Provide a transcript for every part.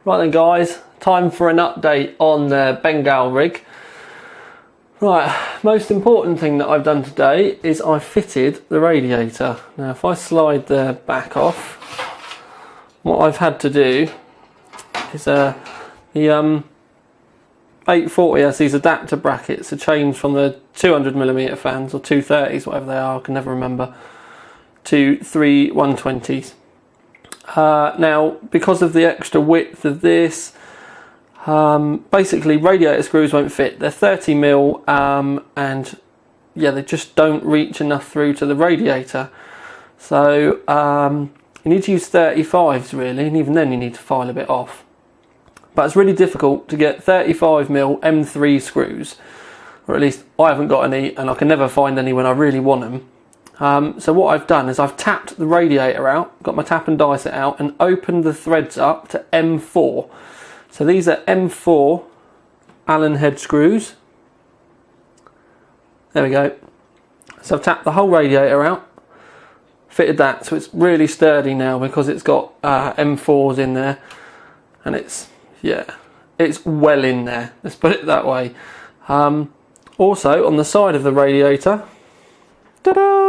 Right then guys, time for an update on the Bengal rig. Right, most important thing that I've done today is I fitted the radiator. Now if I slide the back off, what I've had to do is the 840 has these adapter brackets to change from the 200mm fans, or 230s, whatever they are, I can never remember, to 3 120s. Now, because of the extra width of this, basically radiator screws won't fit. They're 30mm and yeah, they just don't reach enough through to the radiator. So you need to use 35s really, and even then you need to file a bit off. But it's really difficult to get 35mm M3 screws, or at least I haven't got any, and I can never find any when I really want them. So what I've done is I've tapped the radiator out, got my tap and dice it out, and opened the threads up to M4. So these are M4 Allen head screws. There we go. So I've tapped the whole radiator out, fitted that, so it's really sturdy now because it's got M4s in there, and it's well in there, let's put it that way. Also on the side of the radiator, ta-da!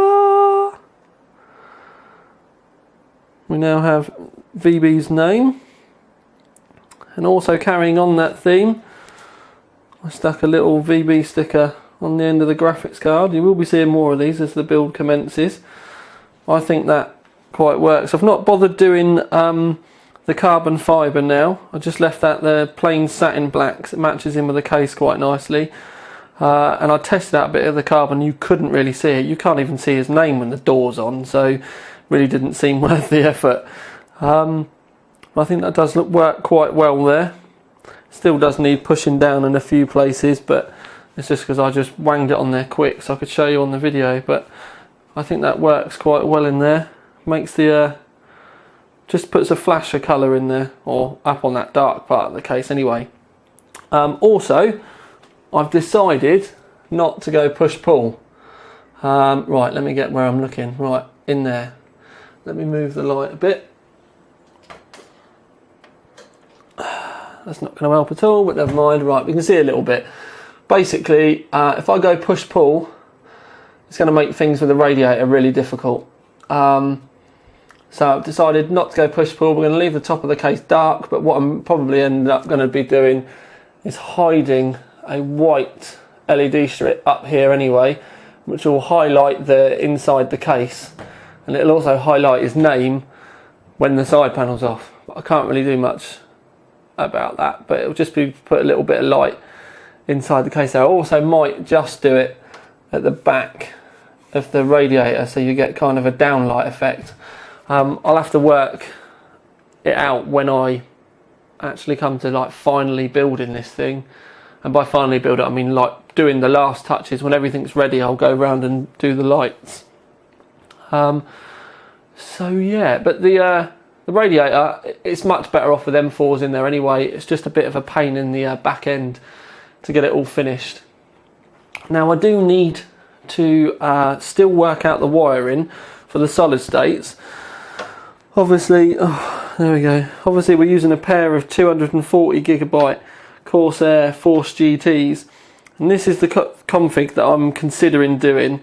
We now have VB's name. And also carrying on that theme, I stuck a little VB sticker on the end of the graphics card. You will be seeing more of these as the build commences. I think that quite works. I've not bothered doing the carbon fibre now. I just left that the plain satin black, 'cause it matches in with the case quite nicely. And I tested out a bit of the carbon. You couldn't really see it. You can't even see his name when the door's on, so really didn't seem worth the effort. I think that does work quite well there. Still does need pushing down in a few places, but it's just because I just wanged it on there quick so I could show you on the video. But I think that works quite well in there. Makes the just puts a flash of colour in there, or up on that dark part of the case anyway. Also, I've decided not to go push-pull. Right, let me get where I'm looking. Right, in there. Let me move the light a bit. That's not going to help at all, but never mind. Right, we can see a little bit. Basically, if I go push-pull, it's going to make things with the radiator really difficult. So I've decided not to go push-pull. We're going to leave the top of the case dark, but what I'm probably end up going to be doing is hiding a white LED strip up here anyway, which will highlight the inside the case, and it'll also highlight his name when the side panel's off. But I can't really do much about that, but it'll just be put a little bit of light inside the case there. I also might just do it at the back of the radiator so you get kind of a downlight effect. I'll have to work it out when I actually come to like finally building this thing, and by finally build it I mean like doing the last touches. When everything's ready I'll go around and do the lights. So yeah, but the radiator, it's much better off with M4s in there anyway. It's just a bit of a pain in the back end to get it all finished. Now I do need to still work out the wiring for the solid states. Obviously, oh, there we go. Obviously we're using a pair of 240GB Corsair Force GTs, and this is the config that I'm considering doing,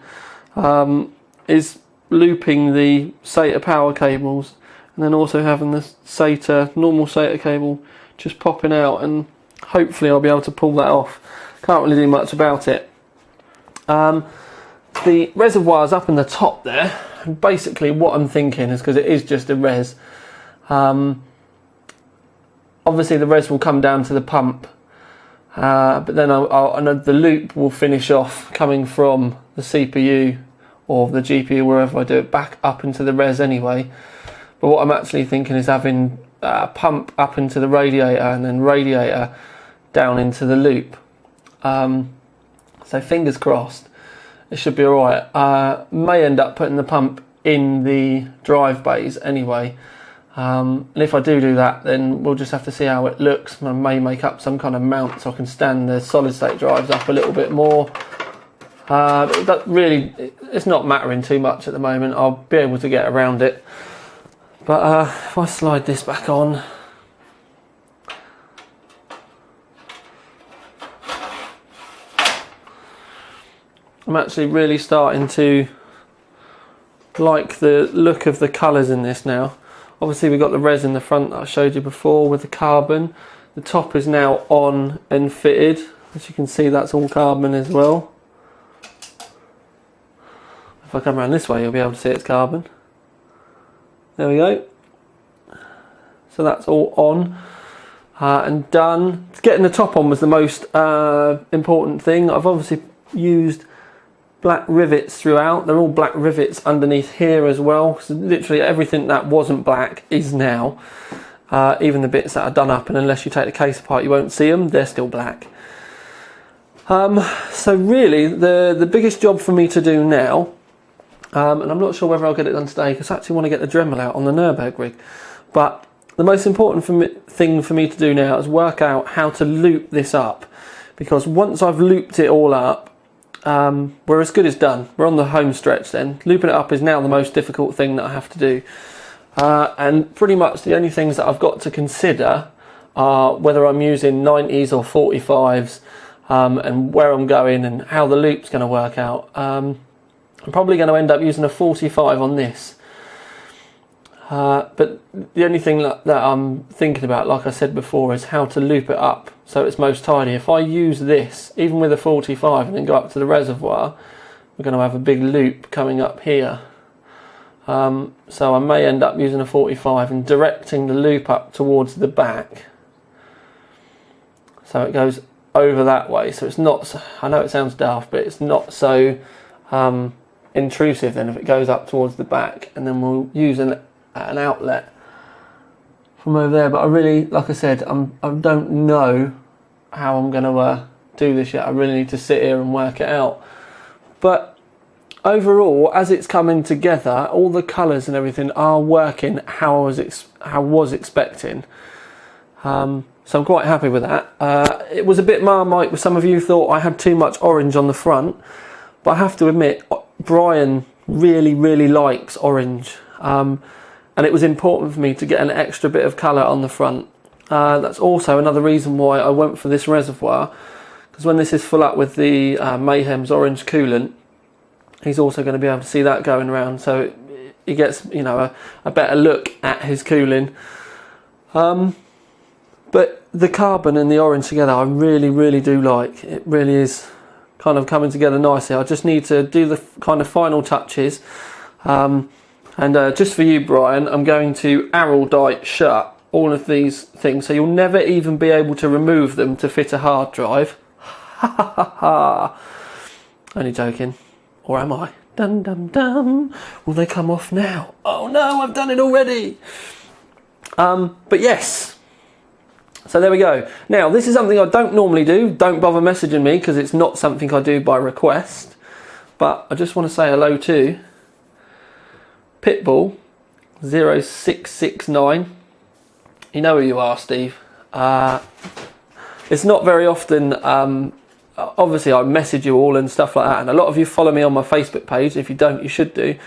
is looping the SATA power cables, and then also having the SATA, normal SATA cable just popping out, and hopefully I'll be able to pull that off. Can't really do much about it. The reservoir's up in the top there, and basically what I'm thinking is, because it is just a res, obviously the res will come down to the pump, but then the loop will finish off coming from the CPU or the GPU, wherever I do it, back up into the res anyway. But what I'm actually thinking is having pump up into the radiator and then radiator down into the loop. So fingers crossed, it should be alright. May end up putting the pump in the drive bays anyway. And if I do that, then we'll just have to see how it looks. I may make up some kind of mount so I can stand the solid state drives up a little bit more. That really, it's not mattering too much at the moment. I'll be able to get around it. But if I slide this back on, I'm actually really starting to like the look of the colours in this now. Obviously we've got the res in the front that I showed you before with the carbon. The top is now on and fitted. As you can see, that's all carbon as well. If I come around this way, you'll be able to see it's carbon. There we go. So that's all on and done. Getting the top on was the most important thing. I've obviously used black rivets throughout. They're all black rivets underneath here as well. So literally everything that wasn't black is now. Even the bits that are done up, and unless you take the case apart you won't see them, they're still black. So really the biggest job for me to do now, and I'm not sure whether I'll get it done today because I actually want to get the Dremel out on the Nürburgring, but the most important thing for me to do now is work out how to loop this up, because once I've looped it all up, we're as good as done. We're on the home stretch then. Looping it up is now the most difficult thing that I have to do. And pretty much the only things that I've got to consider are whether I'm using 90s or 45s, and where I'm going and how the loop's going to work out. I'm probably going to end up using a 45 on this. But the only thing that I'm thinking about, like I said before, is how to loop it up so it's most tidy. If I use this, even with a 45, and then go up to the reservoir, we're going to have a big loop coming up here. So I may end up using a 45 and directing the loop up towards the back, so it goes over that way, so it's not so, I know it sounds daft, but it's not so intrusive then if it goes up towards the back, and then we'll use an outlet from over there. But I really, like I said, I don't know how I'm going to do this yet. I really need to sit here and work it out. But overall, as it's coming together, all the colours and everything are working how I was expecting. So I'm quite happy with that. It was a bit Marmite with some of you thought I had too much orange on the front, but I have to admit, Brian really likes orange. And it was important for me to get an extra bit of colour on the front. That's also another reason why I went for this reservoir, because when this is full up with the Mayhem's orange coolant, he's also going to be able to see that going around, so he gets, you know, a better look at his cooling. But the carbon and the orange together, I really do like. It really is kind of coming together nicely. I just need to do the kind of final touches. And just for you, Brian, I'm going to Araldite shut all of these things, so you'll never even be able to remove them to fit a hard drive. Ha ha ha ha. Only joking. Or am I? Dum dum dum. Will they come off now? Oh no, I've done it already. But yes. So there we go. Now, this is something I don't normally do. Don't bother messaging me because it's not something I do by request. But I just want to say hello to Pitbull 0669. You know who you are, Steve. It's not very often, obviously I message you all and stuff like that, and a lot of you follow me on my Facebook page. If you don't, you should do.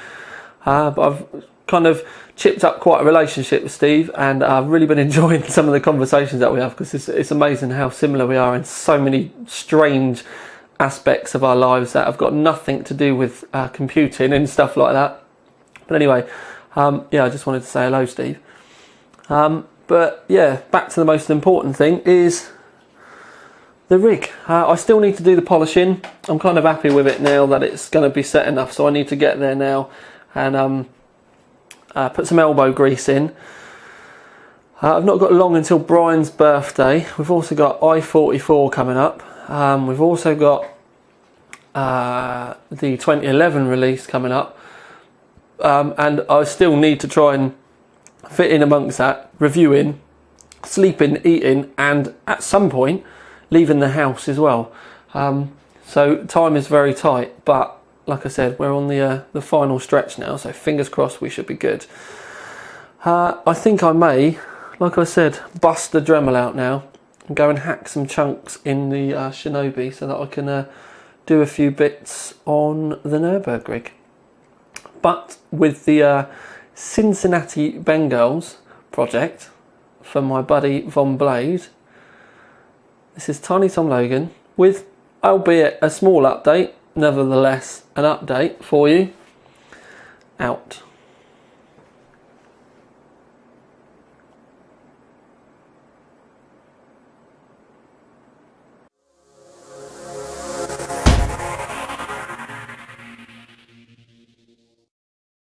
But I've kind of chipped up quite a relationship with Steve, and I've really been enjoying some of the conversations that we have, because it's amazing how similar we are in so many strange aspects of our lives that have got nothing to do with computing and stuff like that. But anyway, yeah, I just wanted to say hello, Steve. But yeah, back to the most important thing is the rig. I still need to do the polishing. I'm kind of happy with it now that it's going to be set enough, so I need to get there now and put some elbow grease in. I've not got long until Brian's birthday. We've also got I-44 coming up. We've also got the 2011 release coming up. And I still need to try and fit in amongst that, reviewing, sleeping, eating, and at some point leaving the house as well. So time is very tight, but like I said, we're on the final stretch now, so fingers crossed we should be good. I think I may, like I said, bust the Dremel out now and go and hack some chunks in the Shinobi so that I can do a few bits on the Nürburgring. But with the Cincinnati Bengals project for my buddy Von Blade, this is Tiny Tom Logan with, albeit a small update. nevertheless an update for you. Out.